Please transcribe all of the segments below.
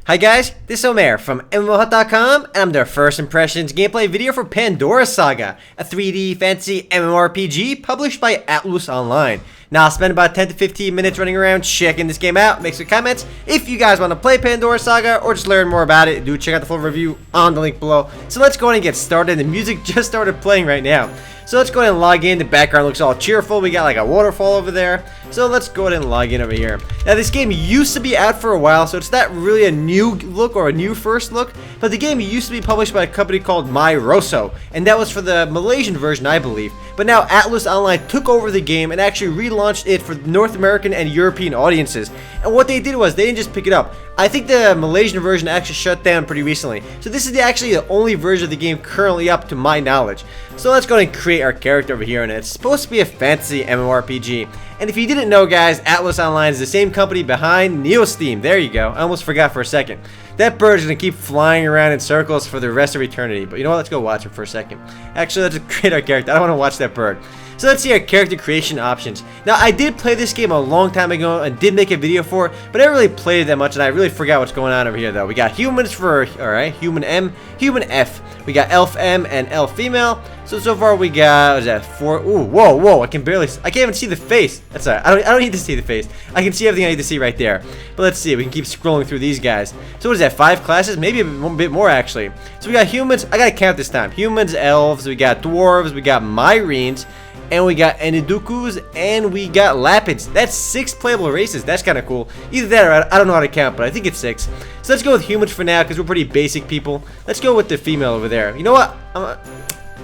Hi guys, this is Omer from MMOHut.com, and I'm their first impressions gameplay video for Pandora Saga, a 3D fantasy MMORPG published by Atlus Online. Now I'll spend about 10 to 15 minutes running around checking this game out, make some comments. If you guys want to play Pandora Saga or just learn more about it, do check out the full review on the link below. So let's go ahead and get started. The music just started playing right now. So let's go ahead and log in. The background looks all cheerful. We got like a waterfall over there. So let's go ahead and log in over here. Now this game used to be out for a while, so it's not really a new look or a new first look, but the game used to be published by a company called MyRosso, and that was for the Malaysian version, I believe. But now Atlus Online took over the game and actually relaunched it for North American and European audiences. And what they did was they didn't just pick it up. I think the Malaysian version actually shut down pretty recently. So this is actually the only version of the game currently up to my knowledge. So let's go ahead and create our character over here, and it's supposed to be a fantasy MMORPG. And if you didn't know, guys, Atlus Online is the same company behind NeoSteam. There you go. I almost forgot for a second. That bird is going to keep flying around in circles for the rest of eternity. But you know what? Let's go watch it for a second. Actually, let's create our character. I don't want to watch that bird. So let's see our character creation options. Now, I did play this game a long time ago and did make a video for it, but I didn't really play it that much, and I really forgot what's going on over here, though. We got humans for, alright, human M, human F. We got elf M and elf female. So far we got, what is that, 4? Ooh, whoa, I can't even see the face. That's alright, I don't need to see the face. I can see everything I need to see right there. But let's see, we can keep scrolling through these guys. So what is that, 5 classes? Maybe a bit more, actually. So we got humans, I gotta count this time. Humans, elves, we got dwarves, we got Myrines, and we got Enidukus, and we got Lapids. That's 6 playable races. That's kind of cool. Either that or I don't know how to count, but I think it's 6. So let's go with humans for now, because we're pretty basic people. Let's go with the female over there. You know what? I'm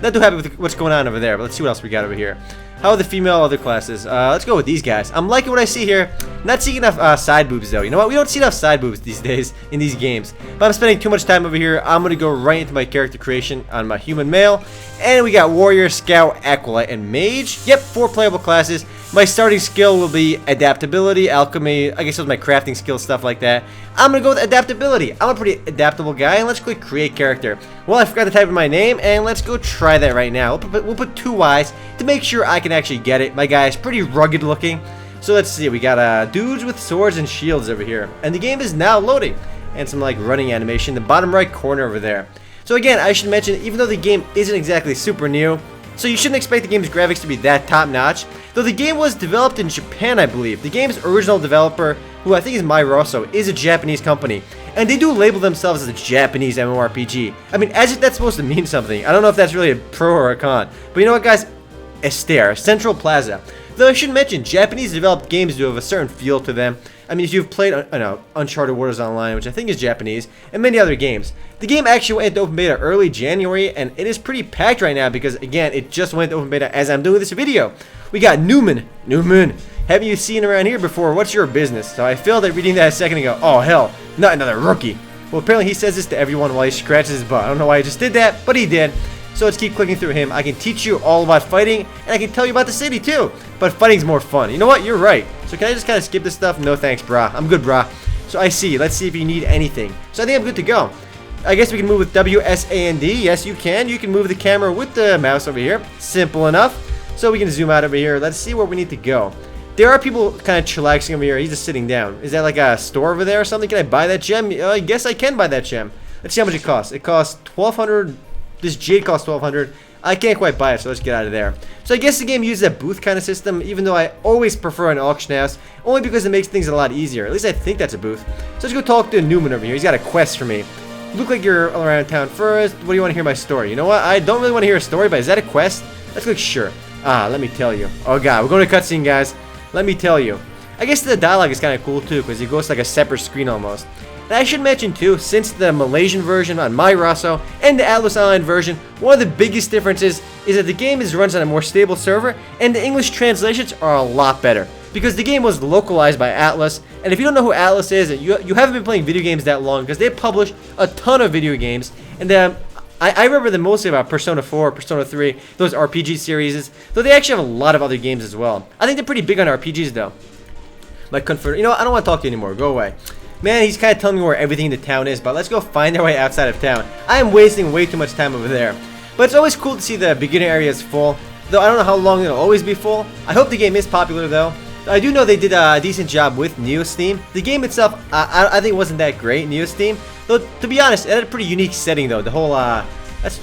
not too happy with what's going on over there, but let's see what else we got over here. How are the female other classes? Let's go with these guys. I'm liking what I see here. Not seeing enough side boobs, though. You know what? We don't see enough side boobs these days in these games. But I'm spending too much time over here. I'm going to go right into my character creation on my human male. And we got warrior, scout, acolyte, and mage. Yep, 4 playable classes. My starting skill will be adaptability, alchemy, I guess it was my crafting skill, stuff like that. I'm going to go with adaptability. I'm a pretty adaptable guy, and let's click create character. Well, I forgot to type in my name, and let's go try that right now. We'll put 2 Y's to make sure I can actually get it. My guy is pretty rugged looking. So let's see, we got dudes with swords and shields over here. And the game is now loading. And some like running animation in the bottom right corner over there. So again, I should mention, even though the game isn't exactly super new, so you shouldn't expect the game's graphics to be that top-notch. Though the game was developed in Japan, I believe. The game's original developer, who I think is MyRosso, is a Japanese company. And they do label themselves as a Japanese MMORPG. I mean, as if that's supposed to mean something. I don't know if that's really a pro or a con. But you know what, guys? Esther, Central Plaza. Though I should mention, Japanese developed games do have a certain feel to them. I mean, if you've played, Uncharted Waters Online, which I think is Japanese, and many other games. The game actually went into open beta early January, and it is pretty packed right now because, again, it just went into open beta as I'm doing this video. We got Newman. Haven't you seen around here before? What's your business? So I failed at reading that a second ago. Oh, hell, not another rookie. Well, apparently he says this to everyone while he scratches his butt. I don't know why he just did that, but he did. So let's keep clicking through him. I can teach you all about fighting, and I can tell you about the city too. But fighting's more fun. You know what? You're right. So can I just kind of skip this stuff? No thanks, brah. I'm good, brah. So I see. Let's see if you need anything. So I think I'm good to go. I guess we can move with WSAND. Yes, you can. You can move the camera with the mouse over here. Simple enough. So we can zoom out over here. Let's see where we need to go. There are people kind of chillaxing over here. He's just sitting down. Is that like a store over there or something? Can I buy that gem? I guess I can buy that gem. Let's see how much it costs. It costs 1,200. This jade costs 1,200. I can't quite buy it, so let's get out of there. So I guess the game uses a booth kind of system, even though I always prefer an auction house, only because it makes things a lot easier. At least I think that's a booth. So let's go talk to Newman over here. He's got a quest for me. You look like you're all around town first. What do you want to hear my story? You know what? I don't really want to hear a story, but is that a quest? Let's click sure. Let me tell you. Oh god, we're going to cutscene, guys. Let me tell you. I guess the dialogue is kind of cool too, because it goes to like a separate screen almost. And I should mention too, since the Malaysian version on MyRosso and the Atlus Online version, one of the biggest differences is that the game runs on a more stable server, and the English translations are a lot better. Because the game was localized by Atlus, and if you don't know who Atlus is, you haven't been playing video games that long, because they publish a ton of video games, and I remember them mostly about Persona 4, Persona 3, those RPG series, though they actually have a lot of other games as well. I think they're pretty big on RPGs though. Like, you know what? I don't want to talk to you anymore. Go away. Man, he's kind of telling me where everything in the town is, but let's go find our way outside of town. I am wasting way too much time over there. But it's always cool to see the beginner areas full, though I don't know how long it'll always be full. I hope the game is popular though. I do know they did a decent job with Neo Steam. The game itself, I think wasn't that great, Neo Steam. Though, to be honest, it had a pretty unique setting though. The whole,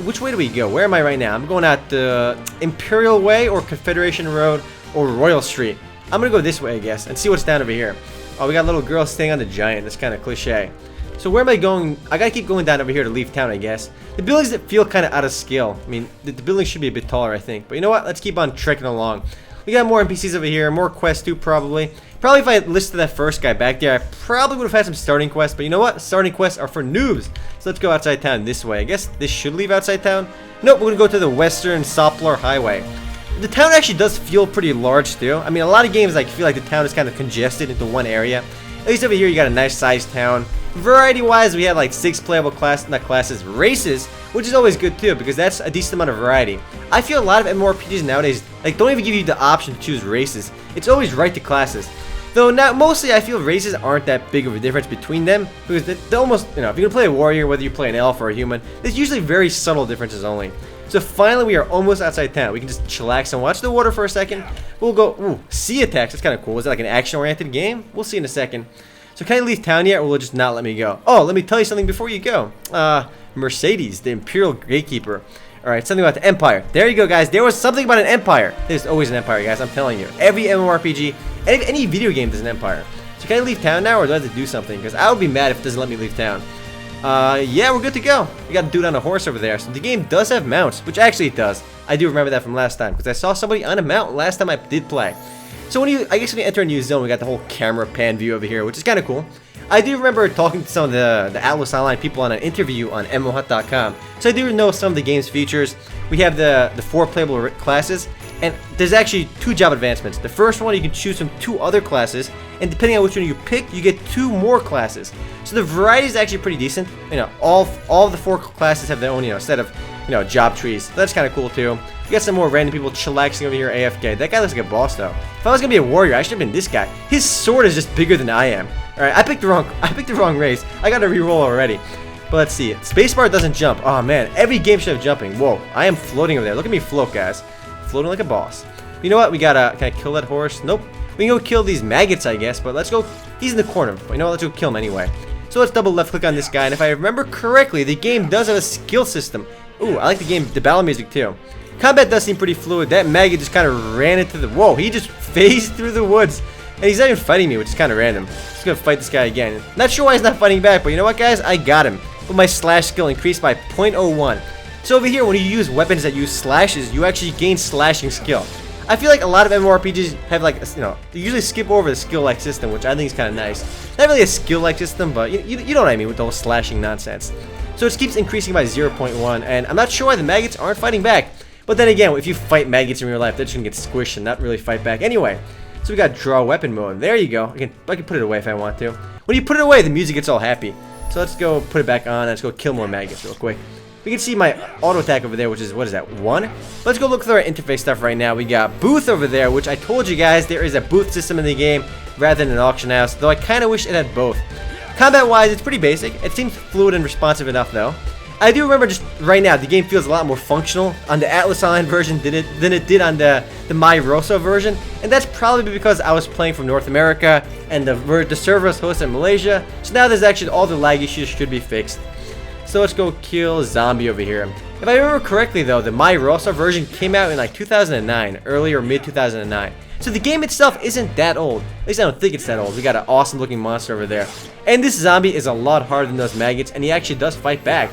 which way do we go? Where am I right now? I'm going out the Imperial Way or Confederation Road or Royal Street. I'm gonna go this way, I guess, and see what's down over here. Oh, we got a little girl staying on the giant. That's kind of cliche. So where am I going? I gotta keep going down over here to leave town, I guess. The buildings that feel kind of out of scale. I mean, the buildings should be a bit taller, I think. But you know what? Let's keep on trekking along. We got more NPCs over here, more quests too, probably. Probably if I had listed that first guy back there, I probably would have had some starting quests. But you know what? Starting quests are for noobs. So let's go outside town this way. I guess this should leave outside town. Nope, we're gonna go to the Western Soplar Highway. The town actually does feel pretty large too. I mean, a lot of games like feel like the town is kind of congested into one area. At least over here, you got a nice sized town. Variety-wise, we have like 6 playable classes, races, which is always good too, because that's a decent amount of variety. I feel a lot of MMORPGs nowadays like don't even give you the option to choose races. It's always right to classes. Though now, mostly I feel races aren't that big of a difference between them, because they almost, you know, if you're gonna play a warrior, whether you play an elf or a human, there's usually very subtle differences only. So finally, we are almost outside town. We can just chillax and watch the water for a second. We'll go, ooh, sea attacks. That's kind of cool. Is that like an action-oriented game? We'll see in a second. So can I leave town yet, or will it just not let me go? Oh, let me tell you something before you go. Mercedes, the Imperial Gatekeeper. Alright, something about the Empire. There you go, guys. There was something about an Empire. There's always an Empire, guys. I'm telling you. Every MMORPG, any video game, there's an Empire. So can I leave town now, or do I have to do something? Because I would be mad if it doesn't let me leave town. Yeah, we're good to go. We got a dude on a horse over there. So the game does have mounts, which actually it does. I do remember that from last time, because I saw somebody on a mount last time I did play. So I guess when you enter a new zone, we got the whole camera pan view over here, which is kind of cool. I do remember talking to some of the Atlas Online people on an interview on MMOHut.com. So I do know some of the game's features. We have the 4 playable classes, and there's actually 2 job advancements. The first one, you can choose from 2 other classes, and depending on which one you pick, you get 2 more classes. So the variety is actually pretty decent. You know, all of the 4 classes have their own, set of, job trees. So that's kind of cool too. We got some more random people chillaxing over here AFK. That guy looks like a boss though. If I was gonna be a warrior, I should have been this guy. His sword is just bigger than I am. Alright, I picked the wrong race. I got to re-roll already. But let's see. Spacebar doesn't jump. Oh man, every game should have jumping. Whoa, I am floating over there. Look at me float, guys. Floating like a boss. You know what? We gotta, can I kill that horse? Nope. We can go kill these maggots, I guess, but let's go, he's in the corner. But you know what? Let's go kill him anyway. So let's double left click on this guy, and if I remember correctly, the game does have a skill system. Ooh, I like the battle music too. Combat does seem pretty fluid. That maggot just kind of ran into the, whoa, he just phased through the woods. And he's not even fighting me, which is kind of random. Just gonna fight this guy again. Not sure why he's not fighting back, but you know what, guys? I got him. But my slash skill increased by 0.01. So over here, when you use weapons that use slashes, you actually gain slashing skill. I feel like a lot of MMORPGs have like, they usually skip over the skill-like system, which I think is kind of nice. Not really a skill-like system, but you know what I mean with the whole slashing nonsense. So it keeps increasing by 0.1, and I'm not sure why the maggots aren't fighting back. But then again, if you fight maggots in real life, they're just gonna get squished and not really fight back anyway. So we got draw weapon mode. There you go. I can put it away if I want to. When you put it away, the music gets all happy. So let's go put it back on. Let's go kill more maggots real quick. We can see my auto attack over there, which is, what is that, 1? Let's go look through our interface stuff right now. We got booth over there, which I told you guys there is a booth system in the game rather than an auction house, though I kind of wish it had both. Combat-wise, it's pretty basic. It seems fluid and responsive enough, though. I do remember just right now, the game feels a lot more functional on the Atlas Online version than it did on the My Rosa version, and that's probably because I was playing from North America and the server is hosted in Malaysia, so now there's actually all the lag issues should be fixed. So let's go kill zombie over here. If I remember correctly though, the My Rosa version came out in like 2009, early or mid 2009. So the game itself isn't that old. At least I don't think it's that old. We got an awesome looking monster over there. And this zombie is a lot harder than those maggots, and he actually does fight back.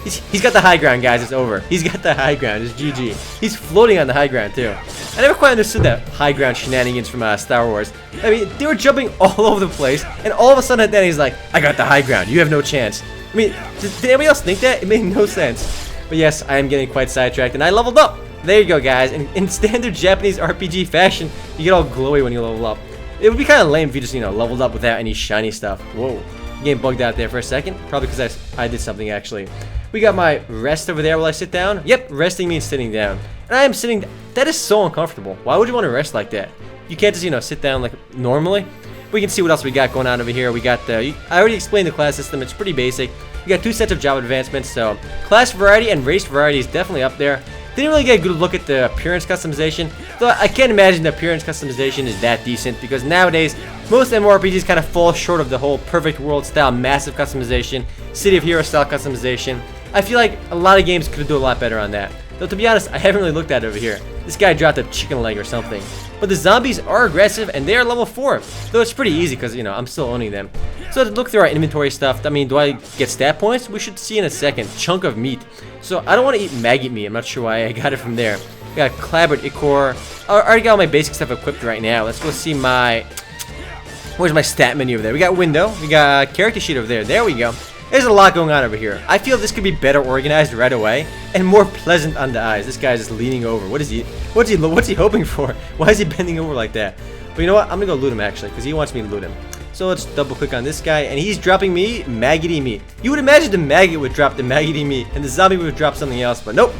He's got the high ground, guys. It's over. He's got the high ground. It's GG. He's floating on the high ground, too. I never quite understood that high ground shenanigans from Star Wars. I mean, they were jumping all over the place, and all of a sudden then he's like, I got the high ground. You have no chance. I mean, did anybody else think that? It made no sense. But yes, I am getting quite sidetracked, and I leveled up. There you go, guys. In standard Japanese RPG fashion, you get all glowy when you level up. It would be kind of lame if you just, leveled up without any shiny stuff. Whoa. Getting bugged out there for a second. Probably because I did something, actually. We got my rest over there while I sit down. Yep, resting means sitting down. And I am sitting. That is so uncomfortable. Why would you want to rest like that? You can't just, sit down like normally. We can see what else we got going on over here. We got I already explained the class system. It's pretty basic. We got 2 sets of job advancements. So class variety and race variety is definitely up there. Didn't really get a good look at the appearance customization, though I can't imagine the appearance customization is that decent, because nowadays most MMORPGs kind of fall short of the whole perfect world style massive customization, City of Heroes style customization. I feel like a lot of games could do a lot better on that. Though to be honest, I haven't really looked at it over here. This guy dropped a chicken leg or something. But the zombies are aggressive and they are level 4. Though it's pretty easy because, you know, I'm still owning them. So let's look through our inventory stuff. I mean, do I get stat points? We should see in a second. Chunk of meat. So I don't want to eat maggot meat. I'm not sure why I got it from there. We got clabbered ichor. I already got all my basic stuff equipped right now. Let's go see my... Where's my stat menu over there? We got window. We got character sheet over there. There we go. There's a lot going on over here. I feel this could be better organized right away and more pleasant on the eyes. This guy's just leaning over. What's he hoping for? Why is he bending over like that? But you know what? I'm gonna go loot him actually, because he wants me to loot him. So let's double click on this guy, and he's dropping me maggoty meat. You would imagine the maggot would drop the maggoty meat and the zombie would drop something else, but nope.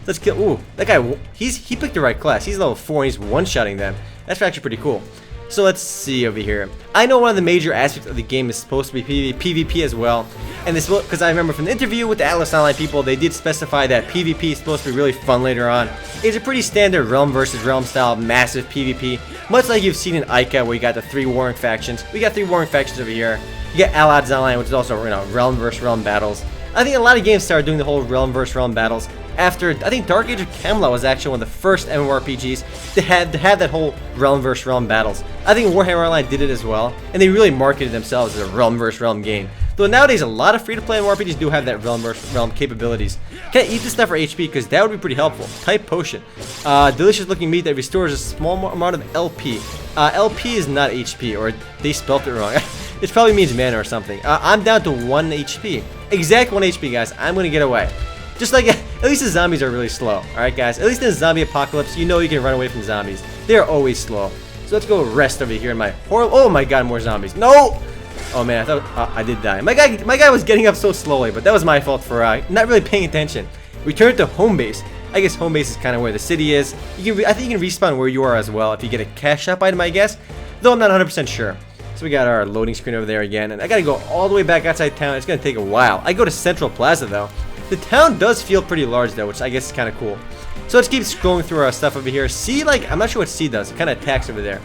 Let's kill. Ooh, that guy. He picked the right class. He's level 4 and he's one-shotting them. That's actually pretty cool. So let's see over here. I know one of the major aspects of the game is supposed to be PvP as well. And this, because I remember from the interview with the Atlas Online people, they did specify that PvP is supposed to be really fun later on. It's a pretty standard realm versus realm style massive PvP, much like you've seen in Ica, where you got the 3 warring factions. We got 3 warring factions over here. You got Allies Online, which is also, you know, realm versus realm battles. I think a lot of games started doing the whole realm versus realm battles after, I think Dark Age of Camelot was actually one of the first MMORPGs to have that whole realm versus realm battles. I think Warhammer Online did it as well, and they really marketed themselves as a realm versus realm game. Though nowadays a lot of free-to-play MMORPGs do have that realm versus realm capabilities. Can I eat this stuff for HP? Because that would be pretty helpful. Type potion. Delicious looking meat that restores a small amount of LP. LP is not HP, or they spelt it wrong. It probably means mana or something. I'm down to 1 HP. Exact 1 HP, guys. I'm going to get away. Just like, at least the zombies are really slow. Alright, guys? At least in a zombie apocalypse, you know you can run away from zombies. They're always slow. So let's go rest over here in my horrible... Oh my god, more zombies. No! Oh man, I thought I did die. My guy was getting up so slowly, but that was my fault for not really paying attention. Return to home base. I guess home base is kind of where the city is. I think you can respawn where you are as well if you get a cash shop item, I guess. Though I'm not 100% sure. So we got our loading screen over there again, and I gotta go all the way back outside town. It's gonna take a while. I go to Central Plaza though. The town does feel pretty large though, which I guess is kind of cool. So let's keep scrolling through our stuff over here. C, like, I'm not sure what C does. It kind of attacks over there.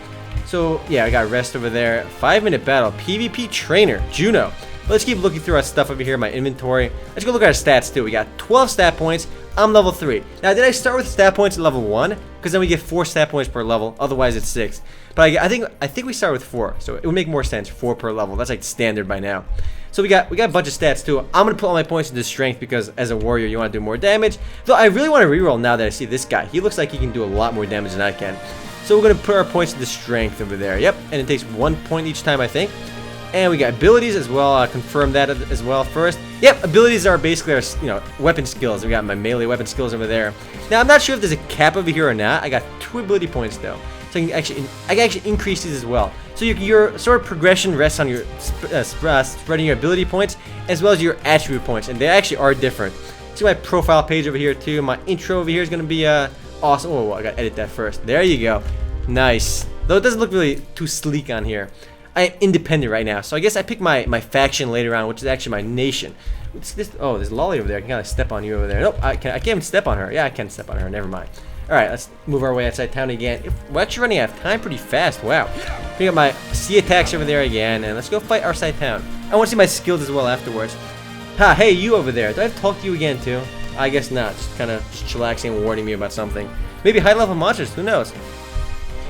So yeah, I got rest over there. 5-minute battle. PvP trainer. Juno. Let's keep looking through our stuff over here, my inventory. Let's go look at our stats too. We got 12 stat points. I'm level 3. Now, did I start with stat points at level 1? Because then we get 4 stat points per level. Otherwise, it's 6. But I think we start with 4. So it would make more sense. 4 per level. That's like standard by now. So we got a bunch of stats too. I'm gonna put all my points into strength because as a warrior, you want to do more damage. Though I really want to reroll now that I see this guy. He looks like he can do a lot more damage than I can. So we're gonna put our points into strength over there. Yep, and it takes 1 point each time, I think. And we got abilities as well. Confirm that as well first. Yep, abilities are basically our, you know, weapon skills. We got my melee weapon skills over there. Now I'm not sure if there's a cap over here or not. I got 2 ability points though, so I can actually increase these as well. So your sort of progression rests on your spreading your ability points as well as your attribute points, and they actually are different. See my profile page over here too. My intro over here is gonna be awesome. Oh, I gotta edit that first. There you go. Nice. Though it doesn't look really too sleek on here. I am independent right now, so I guess I pick my faction later on, which is actually my nation. What's this? Oh, there's Lolly over there. I can kind of step on you over there. Nope, I can't even step on her. Yeah, I can step on her. Never mind. All right, let's move our way outside town again. We're actually running out of time pretty fast. Wow. Pick up my C attacks over there again, and let's go fight outside town. I want to see my skills as well afterwards. Ha, hey, you over there. Do I have to talk to you again too? I guess not. Just kind of chillaxing and warning me about something. Maybe high-level monsters. Who knows?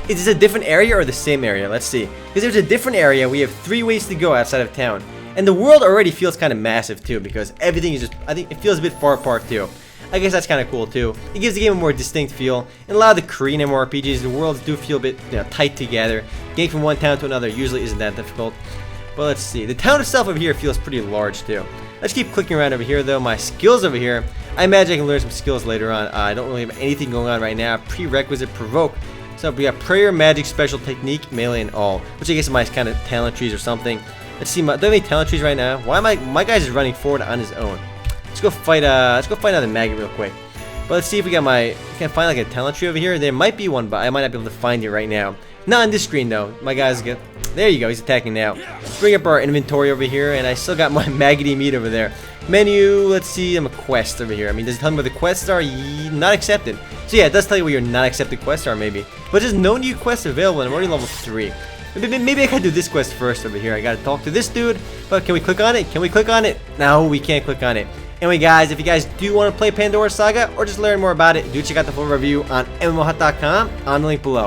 Is this a different area or the same area? Let's see. Because there's a different area, we have 3 ways to go outside of town. And the world already feels kind of massive too, because everything is just, I think it feels a bit far apart too. I guess that's kind of cool too. It gives the game a more distinct feel. In a lot of the Korean MMORPGs, the worlds do feel a bit, you know, tight together. Getting from one town to another usually isn't that difficult. But let's see. The town itself over here feels pretty large too. Let's keep clicking around over here though. My skills over here, I imagine I can learn some skills later on. I don't really have anything going on right now. Prerequisite provoke. So we got prayer, magic, special technique, melee, and all, which I guess is my kind of talent trees or something. Let's see. Do I have any talent trees right now? Why am my guy's just running forward on his own? Let's go fight another maggot real quick. But let's see if we got can I find like a talent tree over here? There might be one, but I might not be able to find it right now. Not on this screen though. My guy's good. There you go, he's attacking now. Let's bring up our inventory over here, and I still got my maggoty meat over there. Menu, let's see, I'm a quest over here. I mean, does it tell me where the quests are? Not accepted. So yeah, it does tell you where your not accepted quests are maybe. But there's no new quests available, and I'm already level 3. Maybe I gotta do this quest first over here. I gotta talk to this dude, but can we click on it? Can we click on it? No, we can't click on it. Anyway guys, if you guys do want to play Pandora Saga, or just learn more about it, do check out the full review on MMOHut.com on the link below.